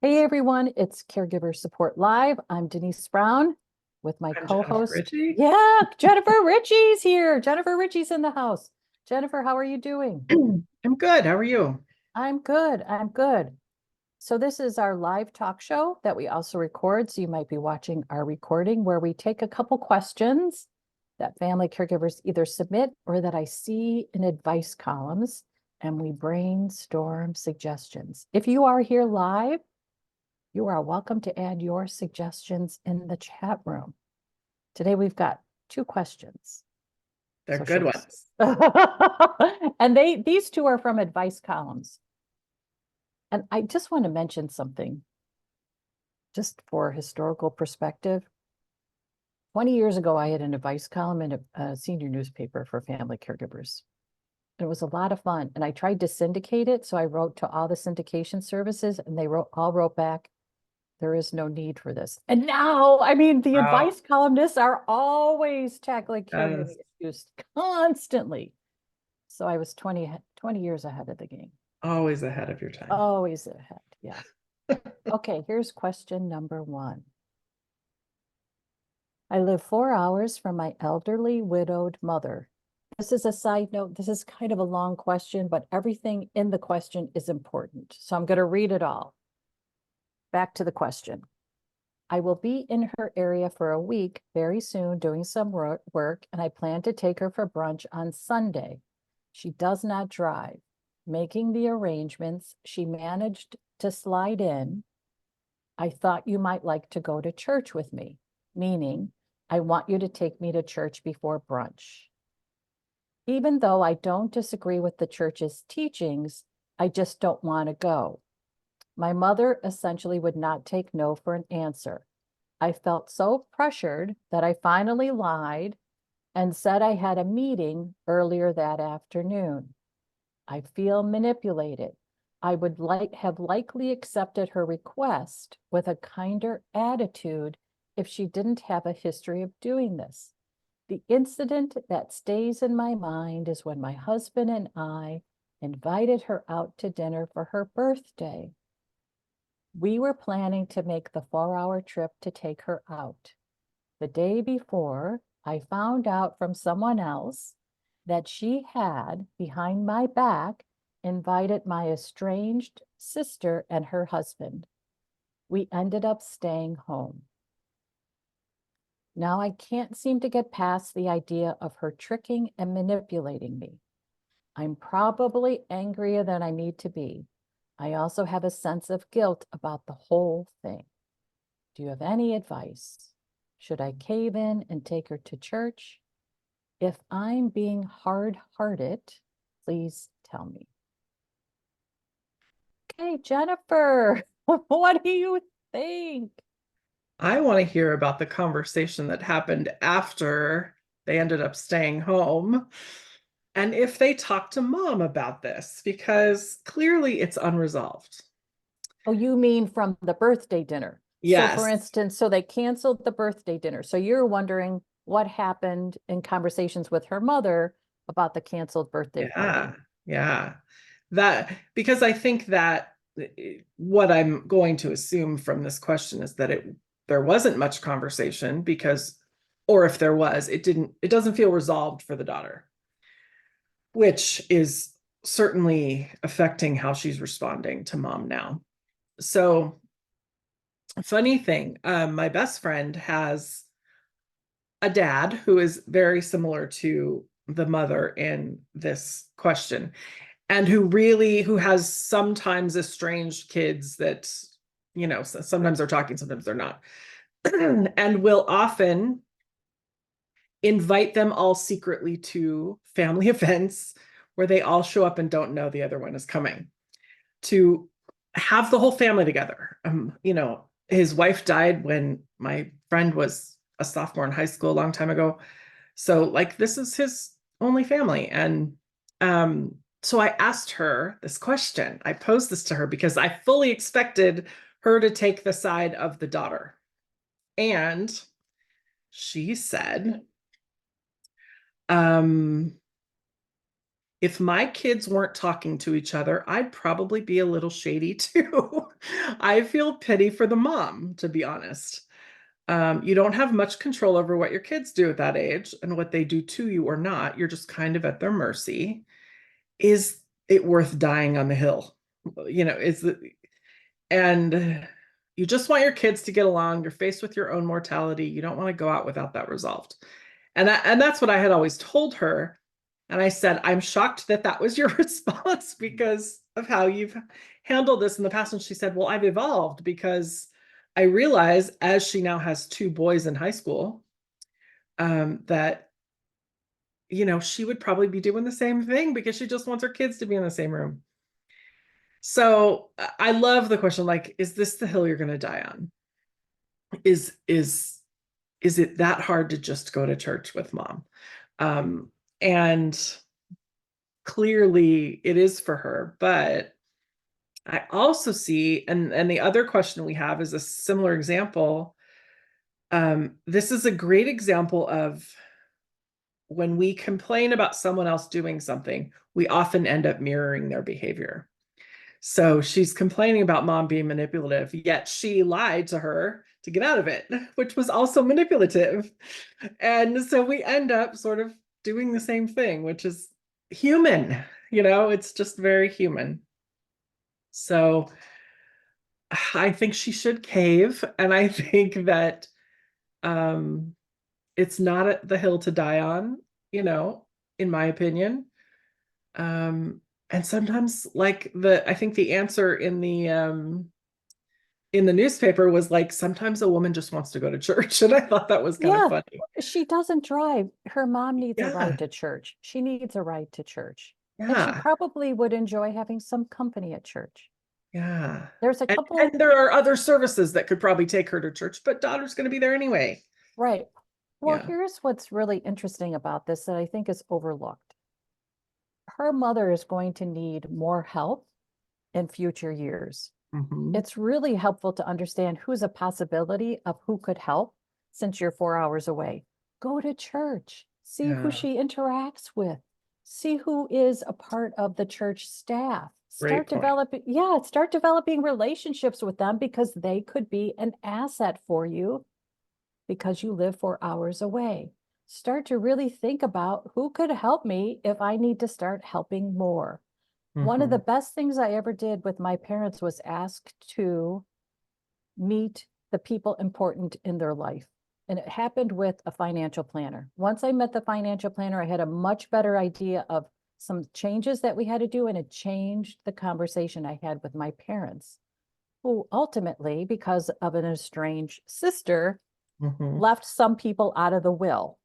Hey everyone, it's Caregiver Support Live. I'm Denise Brown with my I'm Jennifer co-host. Richey. Yeah, Jennifer Richey's here. Jennifer Richey's in the house. Jennifer, how are you doing? I'm good. How are you? I'm good. I'm good. So this is our live talk show that we also record. So you might be watching our recording where we take a couple questions that family caregivers either submit or that I see in advice columns, and we brainstorm suggestions. If you are here live, you are welcome to add your suggestions in the chat room. Today we've got two questions. They're So good should ones. we? And these two are from advice columns. And I just want to mention something just for historical perspective. 20 years ago, I had an advice column in a senior newspaper for family caregivers. It was a lot of fun. And I tried to syndicate it. So I wrote to all the syndication services and they all wrote back, there is no need for this. And now, I mean, the Wow. advice columnists are always tackling caregiving Yes. issues constantly. So I was 20 years ahead of the game. Always ahead of your time. Always ahead. Yeah. Okay, here's question number one. I live 4 hours from my elderly widowed mother. This is a side note. This is kind of a long question, but everything in the question is important. So I'm going to read it all. Back to the question. I will be in her area for a week very soon doing some work, and I plan to take her for brunch on Sunday. She does not drive. Making the arrangements, she managed to slide in. I thought you might like to go to church with me, meaning I want you to take me to church before brunch. Even though I don't disagree with the church's teachings, I just don't want to go. My mother essentially would not take no for an answer. I felt so pressured that I finally lied and said I had a meeting earlier that afternoon. I feel manipulated. I would have likely accepted her request with a kinder attitude if she didn't have a history of doing this. The incident that stays in my mind is when my husband and I invited her out to dinner for her birthday. We were planning to make the 4 hour trip to take her out. The day before, I found out from someone else that she had, behind my back, invited my estranged sister and her husband. We ended up staying home. Now I can't seem to get past the idea of her tricking and manipulating me. I'm probably angrier than I need to be. I also have a sense of guilt about the whole thing. Do you have any advice? Should I cave in and take her to church? If I'm being hard-hearted, please tell me. Okay, Jennifer, what do you think? I want to hear about the conversation that happened after they ended up staying home and if they talked to mom about this, because clearly it's unresolved. Oh, you mean from the birthday dinner? So for Yes. instance, so they canceled the birthday dinner. So you're wondering what happened in conversations with her mother about the canceled birthday Yeah. party. Yeah. That, because I think that what I'm going to assume from this question is that there wasn't much conversation because, or if there was, it doesn't feel resolved for the daughter, which is certainly affecting how she's responding to mom now. So, funny thing, my best friend has a dad who is very similar to the mother in this question, and who has sometimes estranged kids that, sometimes they're talking, sometimes they're not, and will often invite them all secretly to family events where they all show up and don't know the other one is coming, to have the whole family together. His wife died when my friend was a sophomore in high school a long time ago. So like this is his only family. And so I asked her this question. I posed this to her because I fully expected her to take the side of the daughter. And she said, um, if my kids weren't talking to each other, I'd probably be a little shady too. I feel pity for the mom, to be honest. You don't have much control over what your kids do at that age and what they do to you or not. You're just kind of at their mercy. Is it worth dying on the hill? And you just want your kids to get along. You're faced with your own mortality. You don't want to go out without that resolved. And that's what I had always told her. And I said, I'm shocked that that was your response because of how you've handled this in the past. And she said, well, I've evolved because I realize as she now has two boys in high school, that, she would probably be doing the same thing because she just wants her kids to be in the same room. So I love the question, like, is this the hill you're going to die on? Is it that hard to just go to church with mom? And clearly it is for her, but I also see, and the other question we have is a similar example. This is a great example of when we complain about someone else doing something, we often end up mirroring their behavior. So she's complaining about mom being manipulative, yet she lied to her to get out of it, which was also manipulative. And so we end up sort of doing the same thing, which is human, it's just very human. So I think she should cave. And I think that it's not the hill to die on, in my opinion. And sometimes I think the answer in the newspaper was like, sometimes a woman just wants to go to church. And I thought that was kind of Yeah, funny. she doesn't drive. Her mom needs a Yeah. ride to church. She needs a ride to church. And she Yeah. probably would enjoy having some company at church. Yeah. There's a And couple, there are other services that could probably take her to church, but daughter's going to be there anyway. right. Well, Yeah. here's what's really interesting about this that I think is overlooked. Her mother is going to need more help in future years. Mhm. It's really helpful to understand who's a possibility of who could help since you're 4 hours away. Go to church, see who Yeah. she interacts with, see who is a part of the church staff. Great point. Start developing relationships with them because they could be an asset for you because you live 4 hours away. Start to really think about who could help me if I need to start helping more. One of the Mhm. best things I ever did with my parents was ask to meet the people important in their life. And it happened with a financial planner. Once I met the financial planner, I had a much better idea of some changes that we had to do, and it changed the conversation I had with my parents, who ultimately, because of an estranged sister, Mhm. left some people out of the will.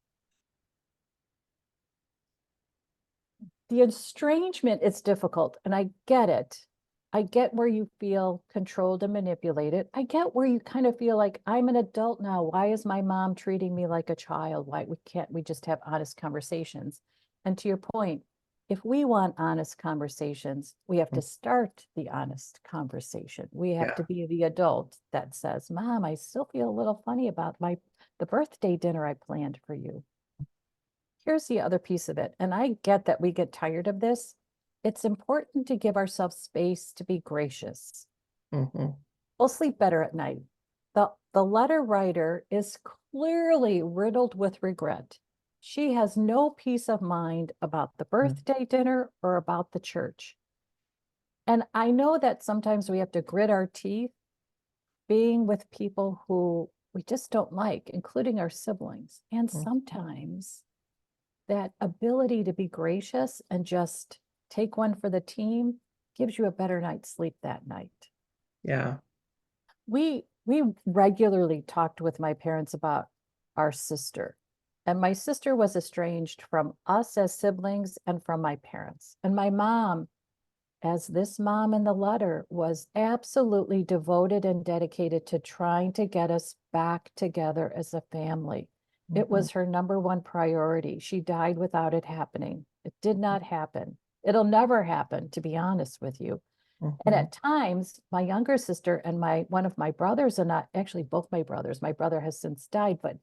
The estrangement is difficult, and I get it. I get where you feel controlled and manipulated. I get where you kind of feel like I'm an adult now. Why is my mom treating me like a child? Why can't we just have honest conversations? And to your point, if we want honest conversations, we have to start the honest conversation. We have Yeah. to be the adult that says, Mom, I still feel a little funny about the birthday dinner I planned for you. Here's the other piece of it. And I get that we get tired of this. It's important to give ourselves space to be gracious. Mhm. We'll sleep better at night. The letter writer is clearly riddled with regret. She has no peace of mind about the birthday dinner or about the church. And I know that sometimes we have to grit our teeth being with people who we just don't like, including our siblings. And Mhm. sometimes that ability to be gracious and just take one for the team gives you a better night's sleep that night. Yeah. We regularly talked with my parents about our sister. And my sister was estranged from us as siblings and from my parents. And my mom, as this mom in the letter, was absolutely devoted and dedicated to trying to get us back together as a family. It Mhm. was her number one priority. She died without it happening. It did not happen. It'll never happen, to be honest with you. And Mhm. at times, my younger sister and one of my brothers, and not actually both my brothers, my brother has since died, but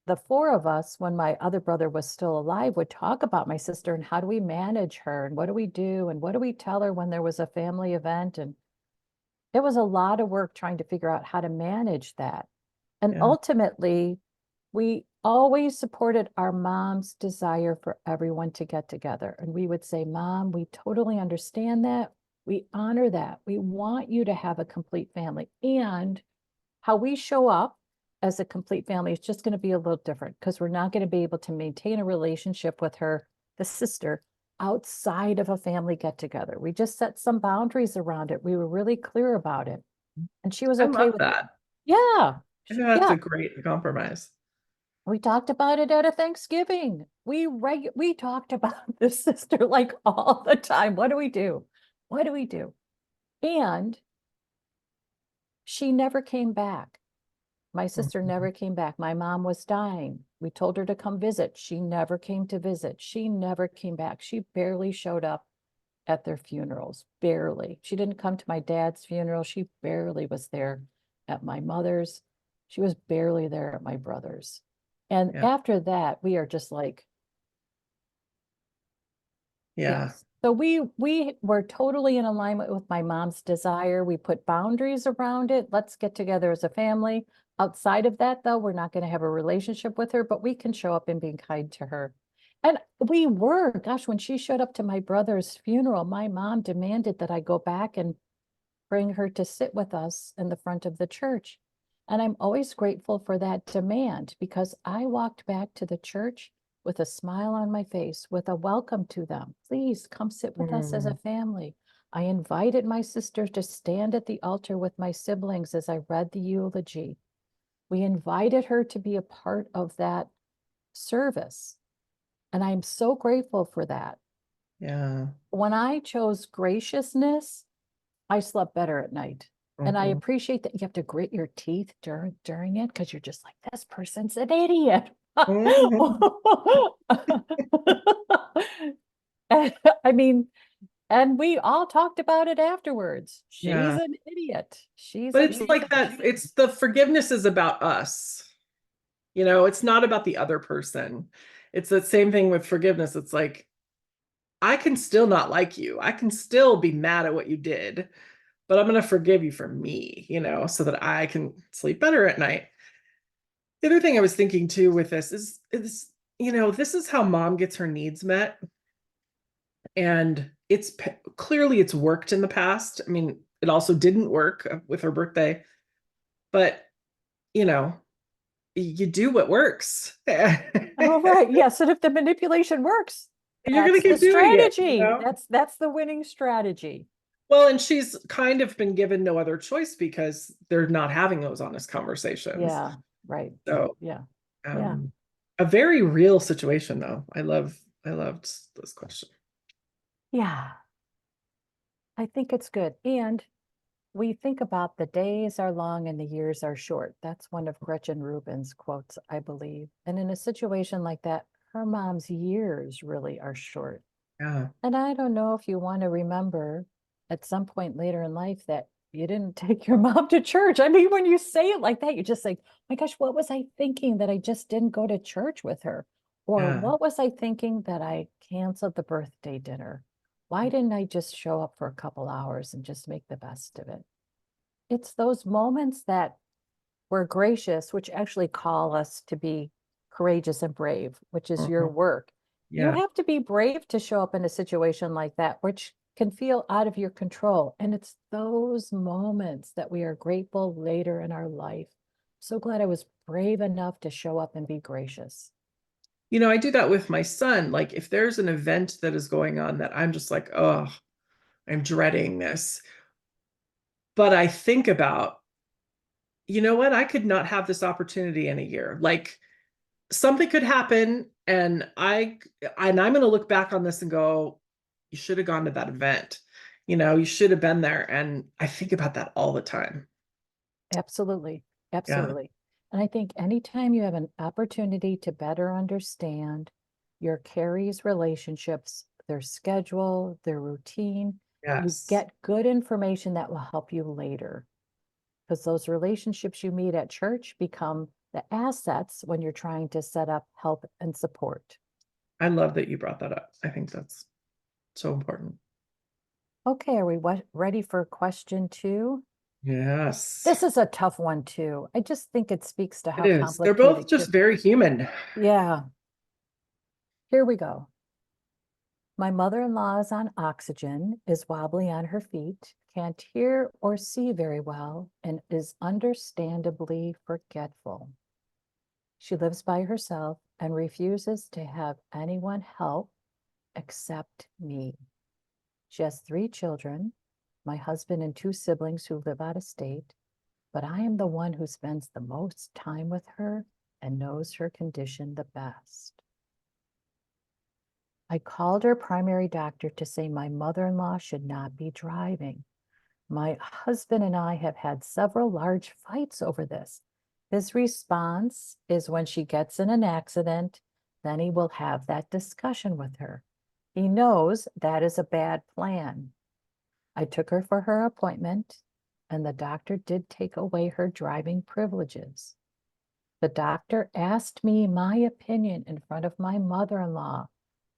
the four of us, when my other brother was still alive, would talk about my sister and how do we manage her and what do we do and what do we tell her when there was a family event. And it was a lot of work trying to figure out how to manage that. And Yeah. ultimately, we always supported our mom's desire for everyone to get together. And we would say, Mom, we totally understand that. We honor that. We want you to have a complete family. And how we show up as a complete family is just going to be a little different because we're not going to be able to maintain a relationship with her, the sister, outside of a family get together. We just set some boundaries around it. We were really clear about it. And she was I okay love with it. that. Yeah. I think that's Yeah. a great compromise. We talked about it at a Thanksgiving. We talked about this sister like all the time. What do we do? What do we do? And she never came back. My sister Mhm. never came back. My mom was dying. We told her to come visit. She never came to visit. She never came back. She barely showed up at their funerals. Barely. She didn't come to my dad's funeral. She barely was there at my mother's. She was barely there at my brother's. And Yeah. after that, we are just like, Yeah. yes. So we were totally in alignment with my mom's desire. We put boundaries around it. Let's get together as a family. Outside of that, though, we're not going to have a relationship with her, but we can show up and be kind to her. And we were, gosh, when she showed up to my brother's funeral, my mom demanded that I go back and bring her to sit with us in the front of the church. And I'm always grateful for that demand because I walked back to the church with a smile on my face, with a welcome to them. Please come sit with us as a Mm. family. I invited my sister to stand at the altar with my siblings as I read the eulogy. We invited her to be a part of that service. And I'm so grateful for that. Yeah. When I chose graciousness, I slept better at night. And I Mhm. appreciate that you have to grit your teeth during it because you're just like, this person's an idiot. Mhm. I mean, and we all talked about it afterwards. She's Yeah. an idiot. She's But an it's like idiot. that, it's the forgiveness is about us. You know, it's not about the other person. It's the same thing with forgiveness. It's like, I can still not like you. I can still be mad at what you did, but I'm going to forgive you for me, you know, so that I can sleep better at night. The other thing I was thinking too with this is, you know, this is how mom gets her needs met. And clearly it's worked in the past. I mean, it also didn't work with her birthday, but you know, you do what works. Oh, right. Yes. And if the manipulation works, You're going that's to the keep doing it, you strategy. know? That's the winning strategy. Well, and she's kind of been given no other choice because they're not having those honest conversations. Yeah. Right. So, Yeah. Yeah. um, a very real situation though. I loved this question. Yeah. I think it's good. And we think about the days are long and the years are short. That's one of Gretchen Rubin's quotes, I believe. And in a situation like that, her mom's years really are short. Yeah. And I don't know if you want to remember at some point later in life that you didn't take your mom to church. I mean, when you say it like that, you're just like, my gosh, what was I thinking that I just didn't go to church with her? Or Yeah. what was I thinking that I canceled the birthday dinner? Why didn't I just show up for a couple hours and just make the best of it? It's those moments that we're gracious, which actually call us to be courageous and brave, which is your Mhm. work. You Yeah. have to be brave to show up in a situation like that, which can feel out of your control. And it's those moments that we are grateful later in our life. So glad I was brave enough to show up and be gracious. You know, I do that with my son. Like if there's an event that is going on that I'm just like, oh, I'm dreading this. But I think about, you know what? I could not have this opportunity in a year. Like something could happen and I'm going to look back on this and go, you should have gone to that event. You know, you should have been there. And I think about that all the time. Absolutely. Yeah. Absolutely. And I think anytime you have an opportunity to better understand your caree's relationships, their schedule, their routine, you Yes. get good information that will help you later. Because those relationships you meet at church become the assets when you're trying to set up help and support. I love that you brought that up. I think that's so important. Okay, are we ready for question 2? Yes, This is a tough one too. I just think it speaks to it how is. They're both complicated. just very human. Yeah, here we go. My mother-in-law is on oxygen, is wobbly on her feet, can't hear or see very well, and is understandably forgetful. She lives by herself and refuses to have anyone help except me. She has 3 children, my husband and 2 siblings who live out of state, but I am the one who spends the most time with her and knows her condition the best. I called her primary doctor to say my mother-in-law should not be driving. My husband and I have had several large fights over this. His response is when she gets in an accident, then he will have that discussion with her. He knows that is a bad plan. I took her for her appointment, and the doctor did take away her driving privileges. The doctor asked me my opinion in front of my mother-in-law,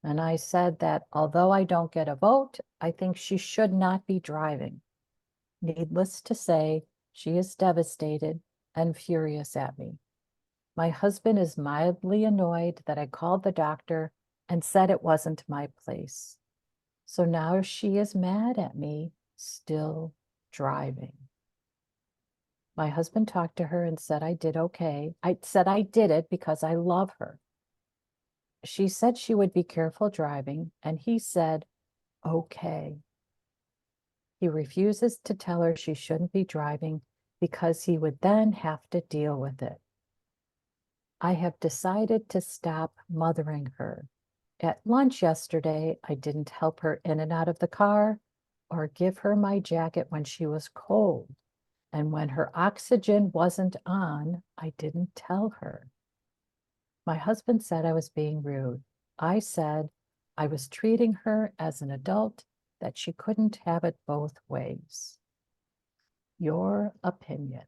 and I said that although I don't get a vote, I think she should not be driving. Needless to say, she is devastated and furious at me. My husband is mildly annoyed that I called the doctor and said it wasn't my place. So now she is mad at me, still driving. My husband talked to her and said I did okay. I said I did it because I love her. She said she would be careful driving, and he said, okay. He refuses to tell her she shouldn't be driving because he would then have to deal with it. I have decided to stop mothering her. At lunch yesterday, I didn't help her in and out of the car or give her my jacket when she was cold. And when her oxygen wasn't on, I didn't tell her. My husband said I was being rude. I said I was treating her as an adult, that she couldn't have it both ways. Your opinion.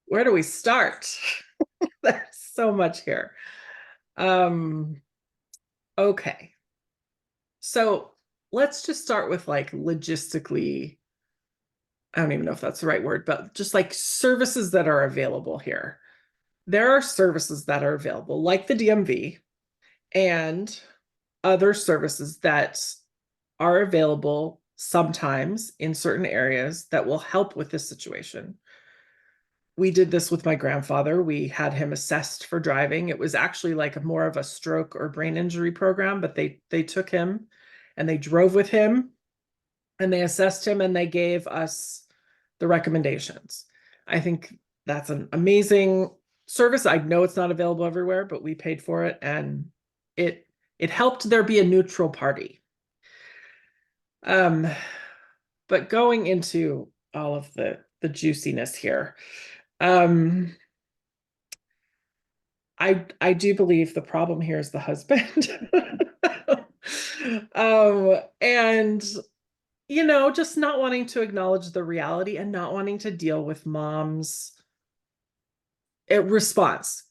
Where do we start? There's so much here. Okay. So let's just start with like logistically, I don't even know if that's the right word, but just like services that are available here. There are services that are available, like the DMV and other services that are available sometimes in certain areas that will help with this situation. We did this with my grandfather. We had him assessed for driving. It was actually like more of a stroke or brain injury program, but they took him and they drove with him and they assessed him and they gave us the recommendations. I think that's an amazing service. I know it's not available everywhere, but we paid for it and it helped there be a neutral party. But going into all of the juiciness here, I do believe the problem here is the husband. And just not wanting to acknowledge the reality and not wanting to deal with mom's response.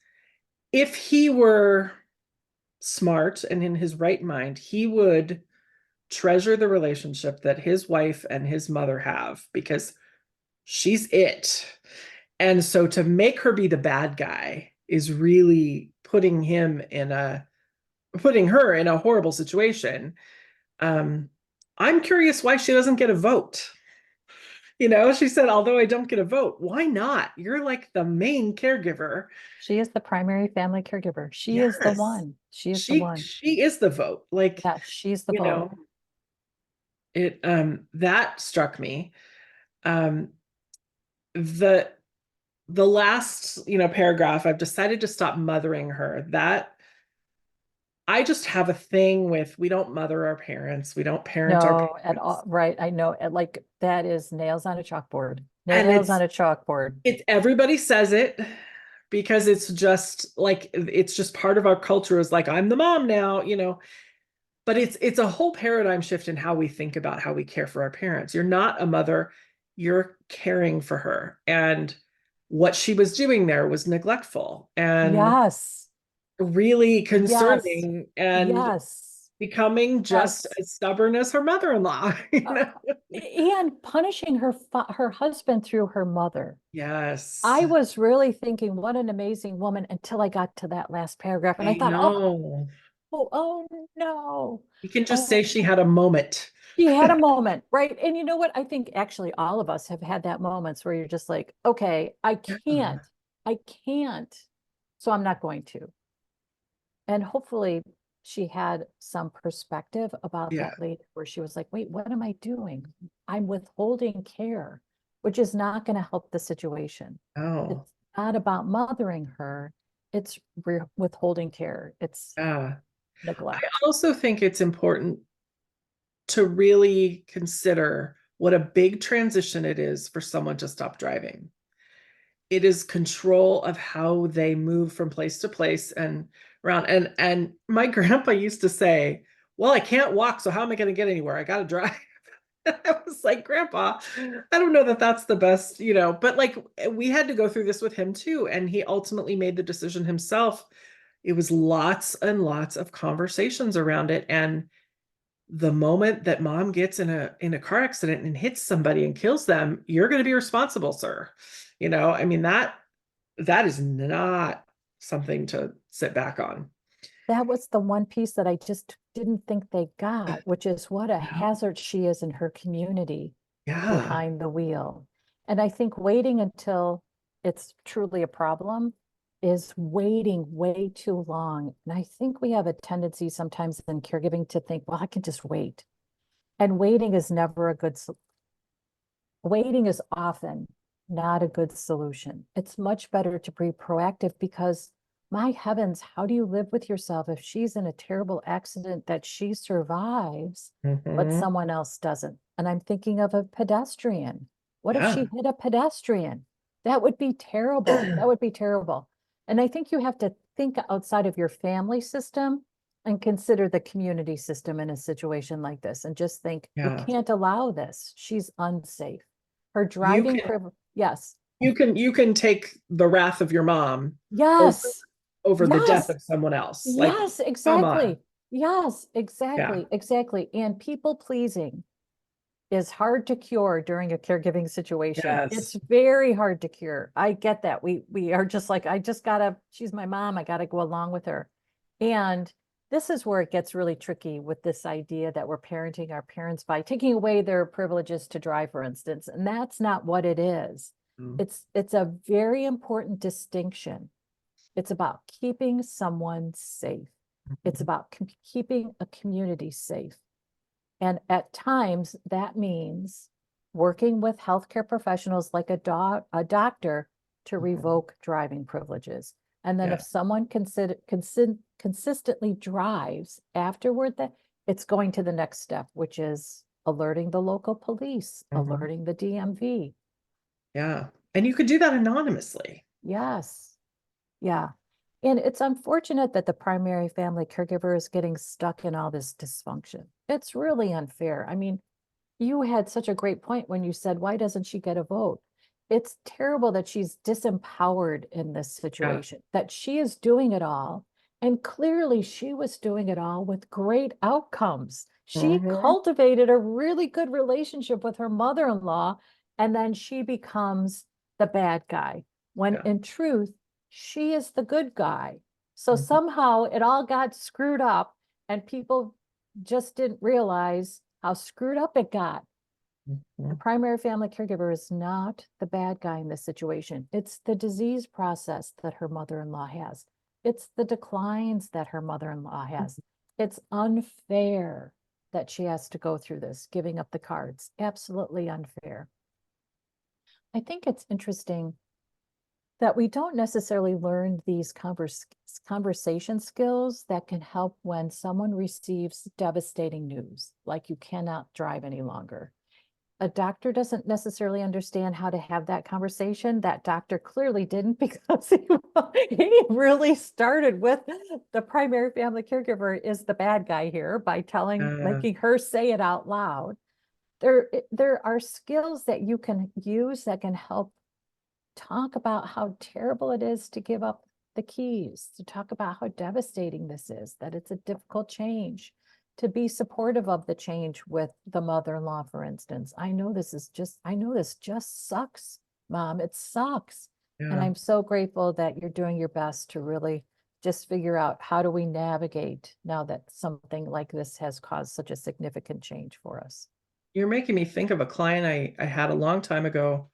If he were smart and in his right mind, he would treasure the relationship that his wife and his mother have because she's it. And so to make her be the bad guy is really putting her in a horrible situation. I'm curious why she doesn't get a vote. She said, although I don't get a vote, why not? You're like the main caregiver. She is the primary family caregiver. She is the Yes. one. She is the one. She is the vote. Like, Yeah, she's the vote. it that struck me. Um the last, paragraph, I've decided to stop mothering her. That I just have a thing with, we don't mother our parents. We don't parent our No, at all. parents. Right. I know. Like that is nails on a chalkboard. And Nails on a chalkboard. it's everybody says it because it's just like, it's just part of our culture is like, I'm the mom now, but it's a whole paradigm shift in how we think about how we care for our parents. You're not a mother, you're caring for her. And what she was doing there was neglectful and Yes, really yes, concerning and yes, becoming just yes. as stubborn as her mother-in-law, you Uh, know? and punishing her husband through her mother. Yes, I was really thinking, what an amazing woman until I got to that last paragraph, and I I thought, oh, know. oh no. You can just say Oh, she had a moment. she had a moment, right? And you know what? I think actually all of us have had that moments where you're just like, okay, I can't, so I'm not going to. And hopefully she had some perspective about Yeah. that later, where she was like, wait, what am I doing? I'm withholding care, which is not going to help the situation. Oh, It's not about mothering her, it's withholding care, it's yeah. I neglect. also think it's important to really consider what a big transition it is for someone to stop driving. It is control of how they move from place to place and around. And my grandpa used to say, well, I can't walk, so how am I going to get anywhere? I got to drive. I was like, Grandpa, I don't know that that's the best, but like we had to go through this with him too. And he ultimately made the decision himself. It was lots and lots of conversations around it. And the moment that mom gets in a car accident and hits somebody and kills them, you're going to be responsible, sir. I mean, that is not something to sit back on. That was the one piece that I just didn't think they got, which is what a Yeah. hazard she is in her community Yeah. behind the wheel. And I think waiting until it's truly a problem is waiting way too long. And I think we have a tendency sometimes in caregiving to think, well, I can just wait. And waiting is never a good, waiting is often not a good solution. It's much better to be proactive because my heavens, how do you live with yourself if she's in a terrible accident that she survives, but Mhm. someone else doesn't? And I'm thinking of a pedestrian. What if Yeah. she hit a pedestrian? That would be terrible. That would be terrible. And I think you have to think outside of your family system and consider the community system in a situation like this and just think, we Yeah. can't allow this. She's unsafe. Her You driving can privilege, yes, you can take the wrath of your mom over yes, the death yes, of someone else. Like, yes, come on. exactly. Yes, Yeah. exactly, exactly. And people pleasing is hard to cure during a caregiving situation. It's Yes. very hard to cure. I get that. We are just like, I just gotta, she's my mom, I gotta go along with her. And this is where it gets really tricky with this idea that we're parenting our parents by taking away their privileges to drive, for instance. And that's not what it is. Mm. It's a very important distinction. It's about keeping someone safe. It's Mhm. about keeping a community safe. And at times that means working with healthcare professionals like a doctor to Mhm. revoke driving privileges. And then Yeah. if someone consistently drives afterward, that it's going to the next step, which is alerting the local police, Mhm. alerting the DMV. Yeah. And you could do that anonymously. Yes. Yeah. And it's unfortunate that the primary family caregiver is getting stuck in all this dysfunction. It's really unfair. I mean, you had such a great point when you said, why doesn't she get a vote? It's terrible that she's disempowered in this Yeah. situation, that she is doing it all. And clearly she was doing it all with great outcomes. She Mhm. cultivated a really good relationship with her mother-in-law, and then she becomes the bad guy, when Yeah. in truth, she is the good guy. So Mhm. somehow it all got screwed up, and people just didn't realize how screwed up it got. The Mhm. primary family caregiver is not the bad guy in this situation. It's the disease process that her mother-in-law has. It's the declines that her mother-in-law has. It's unfair that she has to go through this, giving up the cards. Absolutely unfair. I think it's interesting that we don't necessarily learn these conversation skills that can help when someone receives devastating news, like you cannot drive any longer. A doctor doesn't necessarily understand how to have that conversation. That doctor clearly didn't, because he really started with the primary family caregiver is the bad guy here by Uh, making her say it out loud. There are skills that you can use that can help talk about how terrible it is to give up the keys, to talk about how devastating this is, that it's a difficult change, to be supportive of the change with the mother-in-law, for instance. I know this just sucks, Mom. It sucks. And Yeah. I'm so grateful that you're doing your best to really just figure out how do we navigate now that something like this has caused such a significant change for us. You're making me think of a client I had a long time ago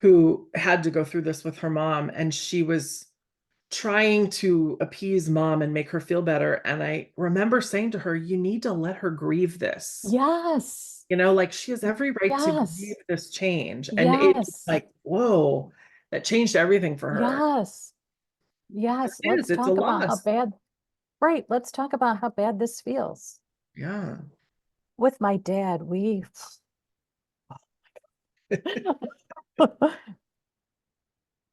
who had to go through this with her mom, and she was trying to appease mom and make her feel better. And I remember saying to her, you need to let her grieve this. Yes. Like she has every right to grieve Yes. this change. And it Yes. like, whoa, that changed everything for her. Yes. Yes. Let's It's a talk about how loss. bad, right. Let's talk about how bad this feels. Yeah. With my dad, we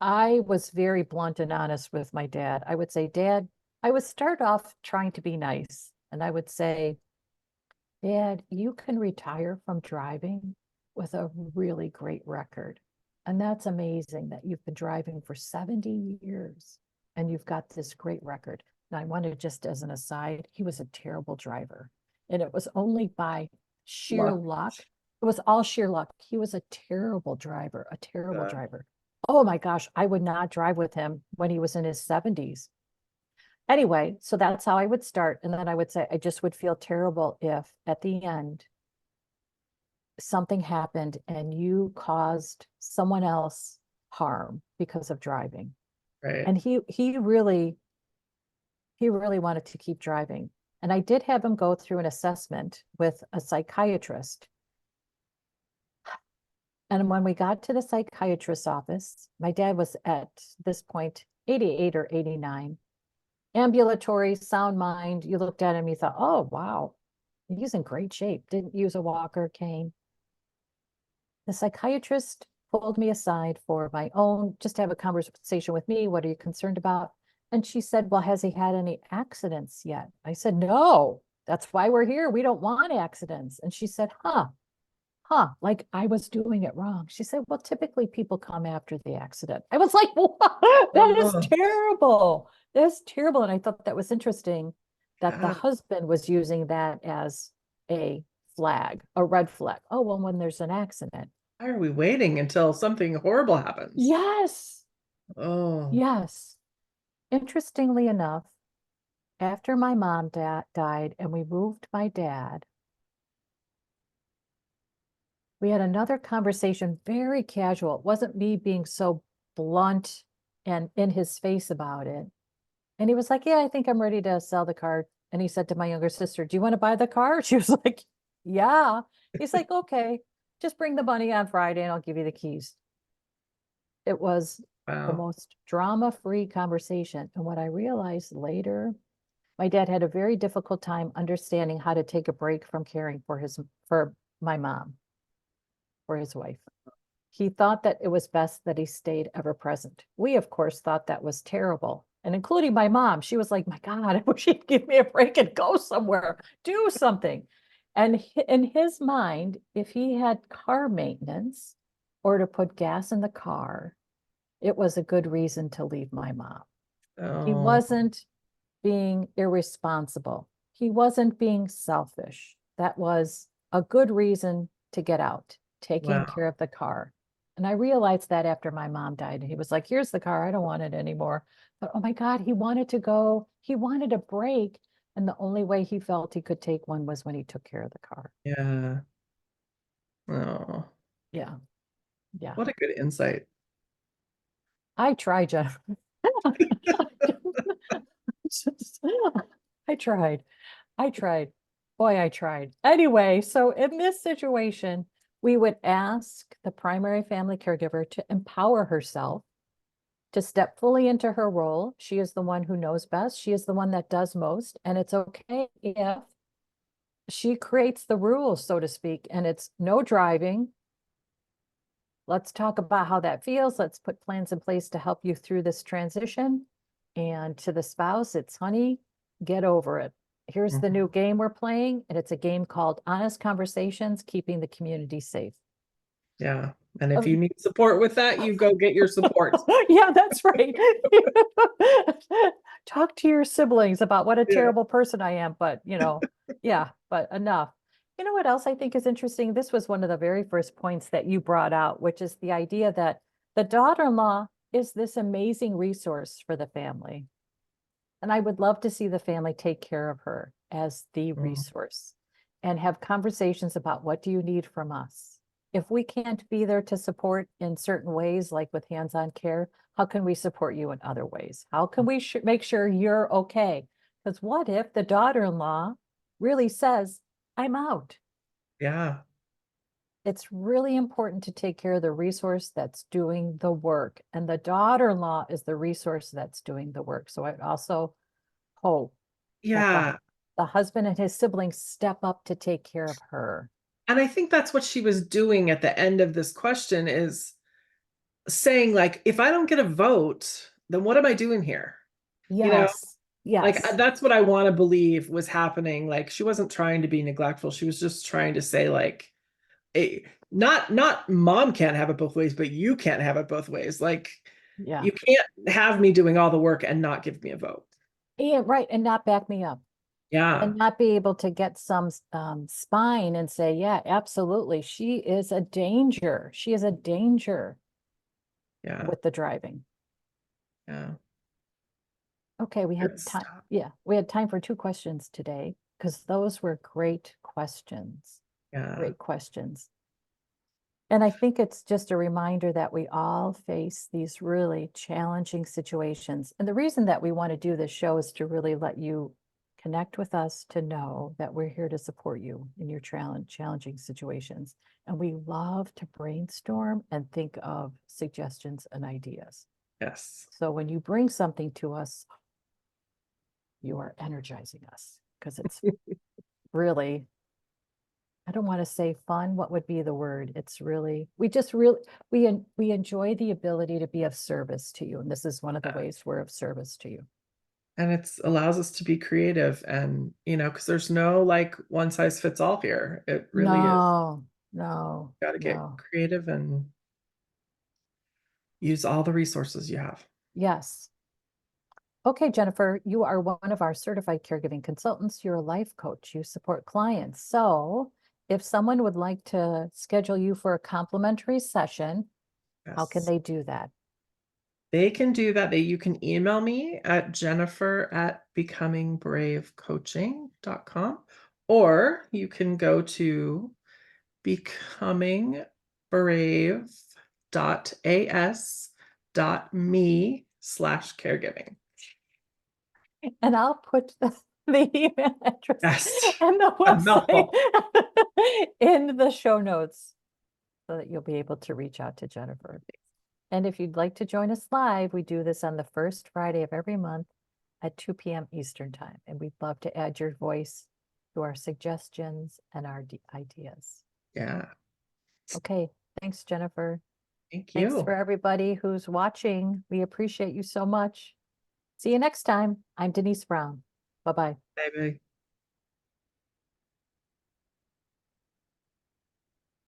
I was very blunt and honest with my dad. I would say, Dad, I would start off trying to be nice. And I would say, Dad, you can retire from driving with a really great record. And that's amazing that you've been driving for 70 years and you've got this great record. And I wanted just as an aside, he was a terrible driver. And it was only by sheer Luck. luck. It was all sheer luck. He was a terrible driver, a terrible Uh, driver. Oh my gosh, I would not drive with him when he was in his 70s. Anyway, so that's how I would start. And then I would say, I just would feel terrible if at the end something happened and you caused someone else harm because of driving. right. And he really wanted to keep driving. And I did have him go through an assessment with a psychiatrist. And when we got to the psychiatrist's office, my dad was at this point 88 or 89, ambulatory, sound mind. You looked at him, you thought, oh, wow, he's in great shape. Didn't use a walker, cane. The psychiatrist pulled me aside for my own, just to have a conversation with me. What are you concerned about? And she said, well, has he had any accidents yet? I said, no, that's why we're here. We don't want accidents. And she said, like I was doing it wrong. She said, well, typically people come after the accident. I was like, what? That is Oh, terrible. That's terrible. And I thought that was interesting that the yeah. husband was using that as a flag, a red flag. Oh, well, when there's an accident. Why are we waiting until something horrible happens? Yes. Oh, Yes. Interestingly enough, after my mom died and we moved my dad, we had another conversation, very casual. It wasn't me being so blunt and in his face about it. And he was like, yeah, I think I'm ready to sell the car. And he said to my younger sister, do you want to buy the car? She was like, yeah. He's like, okay, just bring the money on Friday and I'll give you the keys. It was the wow. most drama-free conversation. And what I realized later, my dad had a very difficult time understanding how to take a break from caring for my mom, for his wife. He thought that it was best that he stayed ever present. We, of course, thought that was terrible. And including my mom, she was like, my God, I wish he'd give me a break and go somewhere, do something. And in his mind, if he had car maintenance or to put gas in the car, it was a good reason to leave my mom. He Oh, wasn't being irresponsible. He wasn't being selfish. That was a good reason to get out, taking wow. care of the car. And I realized that after my mom died, and he was like, here's the car. I don't want it anymore. But oh my God, he wanted to go. He wanted a break. And the only way he felt he could take one was when he took care of the car. Yeah. Oh, Yeah. Yeah. what a good insight. I tried, Jennifer. I tried. I tried. Boy, I tried. Anyway, so in this situation, we would ask the primary family caregiver to empower herself to step fully into her role. She is the one who knows best. She is the one that does most. And it's okay if she creates the rules, so to speak, and it's no driving. Let's talk about how that feels. Let's put plans in place to help you through this transition. And to the spouse, it's honey, get over it. Here's the new game we're playing, and it's a game called Honest Conversations, Keeping the Community Safe. Yeah. And if you need support with that, you go get your support. Yeah, that's right. Talk to your siblings about what a Yeah. terrible person I am, but yeah, but enough. You know what else I think is interesting? This was one of the very first points that you brought out, which is the idea that the daughter-in-law is this amazing resource for the family. And I would love to see the family take care of her as the resource and have conversations about what do you need from us? If we can't be there to support in certain ways, like with hands-on care, how can we support you in other ways? How can we make sure you're okay? Because what if the daughter-in-law really says, I'm out? Yeah. It's really important to take care of the resource that's doing the work. And the daughter-in-law is the resource that's doing the work. So I also hope that Yeah. the husband and his siblings step up to take care of her. And I think that's what she was doing at the end of this question, is saying, like, if I don't get a vote, then what am I doing here? Yes. Like, Yes. that's what I want to believe was happening. Like, she wasn't trying to be neglectful. She was just trying to say, like, not mom can't have it both ways, but you can't have it both ways. Like, Yeah. you can't have me doing all the work and not give me a vote. Yeah, right. And not back me up Yeah. and not be able to get some spine and say, yeah, absolutely. She is a danger. She is a danger Yeah. with the driving. Yeah. Okay, we had Good time. stuff. Yeah, we had time for 2 questions today because those were great questions. Yeah. Great questions. And I think it's just a reminder that we all face these really challenging situations. And the reason that we want to do this show is to really let you connect with us, to know that we're here to support you in your challenging situations. And we love to brainstorm and think of suggestions and ideas. Yes. So when you bring something to us, you are energizing us because it's really, I don't want to say fun. What would be the word? It's really, we enjoy the ability to be of service to you. And this is one of the ways we're of service to you. And it's allows us to be creative, and because there's no like one size fits all here. It really is. No, no, Got to get no. creative and use all the resources you have. Yes. Okay, Jennifer, you are one of our certified caregiving consultants. You're a life coach. You support clients. So if someone would like to schedule you for a complimentary session, how can Yes. they do that? They can do that. You can email me at jennifer@becomingbravecoaching.com, or you can go to becomingbrave.as.me/caregiving. And I'll put the email address Yes. and the A website mouthful. in the show notes so that you'll be able to reach out to Jennifer. And if you'd like to join us live, we do this on the first Friday of every month at 2 p.m. Eastern Time. And we'd love to add your voice to our suggestions and our ideas. Yeah. Okay, thanks, Jennifer. Thank Thanks for you. everybody who's watching. We appreciate you so much. See you next time. I'm Denise Brown. Bye-bye. Bye-bye.